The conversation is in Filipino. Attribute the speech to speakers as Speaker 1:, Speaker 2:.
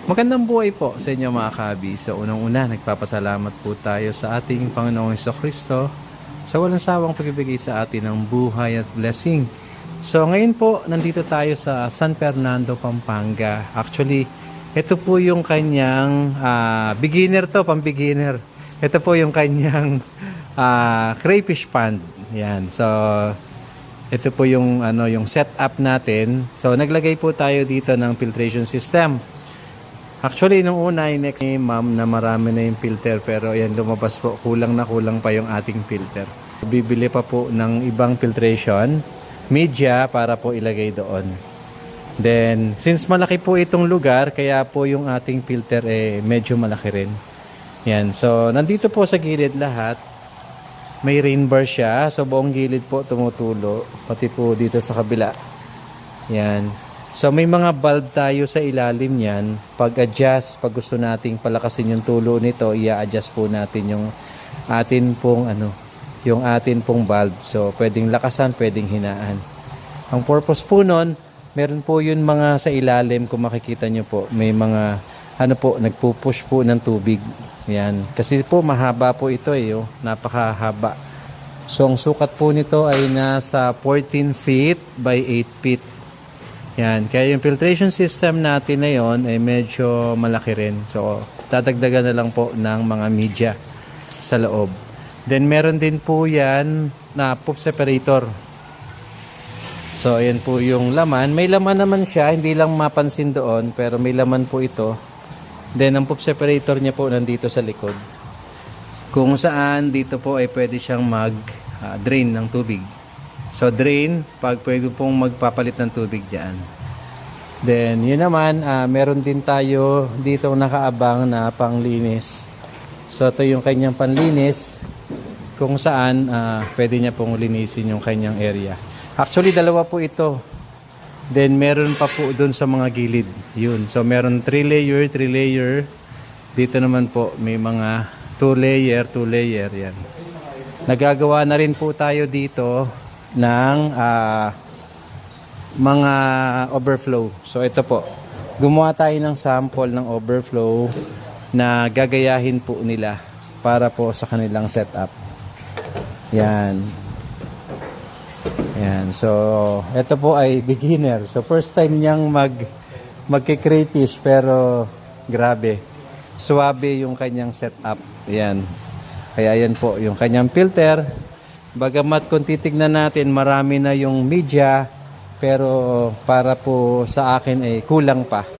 Speaker 1: Magandang buhay po sa inyo mga kabi. So unang-una, nagpapasalamat po tayo sa ating Panginoong Jesucristo sa walang sawang pagbibigay sa atin ng buhay at blessing. So ngayon po, nandito tayo sa San Fernando, Pampanga. Actually, ito po yung kanyang beginner to, pang-beginner. Ito po yung kanyang crayfish pond. Yan. So ito po yung yung setup natin. So naglagay po tayo dito ng filtration system. Actually, nung una, next ni ma'am na marami na yung filter pero ayan, lumabas po, kulang na kulang pa yung ating filter. Bibili pa po ng ibang filtration media para po ilagay doon. Then, since malaki po itong lugar, kaya po yung ating filter medyo malaki rin. Yan, so nandito po sa gilid lahat. May rain bar siya, so buong gilid po tumutulo, pati po dito sa kabila. Yan. So may mga bulb tayo sa ilalim yan. Pag-adjust, pag gusto nating palakasin yung tulo nito, i-adjust po natin yung atin pong yung atin pong bulb. So pwedeng lakasan, pwedeng hinaan. Ang purpose po nun, meron po yun mga sa ilalim, kung makikita nyo po, may mga nagpupush po ng tubig. Yan. Kasi po mahaba po ito napakahaba. So ang sukat po nito ay nasa 14 feet by 8 feet. Yan, kaya yung filtration system natin na yon ay medyo malaki rin. So, dadagdagan na lang po ng mga media sa loob. Then, meron din po yan na poop separator. So, ayan po yung laman. May laman naman siya, hindi lang mapansin doon, pero may laman po ito. Then, ang poop separator niya po nandito sa likod. Kung saan, dito po ay pwede siyang mag-drain ng tubig. So drain, pag pwede pong magpapalit ng tubig dyan. Then yun naman, meron din tayo dito nakaabang na panglinis. So ito yung kanyang panlinis, kung saan pwede niya pong linisin yung kanyang area. Actually dalawa po ito. Then meron pa po dun sa mga gilid. Yun, so meron 3 layer. Dito naman po may mga 2 layer yan. Nagagawa na rin po tayo dito ng mga overflow. So ito po, gumawa tayo ng sample ng overflow na gagayahin po nila para po sa kanilang setup. Yan. So ito po ay beginner. So first time niyang magki-crayfish pero grabe. Suwabe yung kanyang setup. Yan. Kaya yan po yung kanyang filter. Bagamat kung titignan natin, marami na yung media, pero para po sa akin ay kulang pa.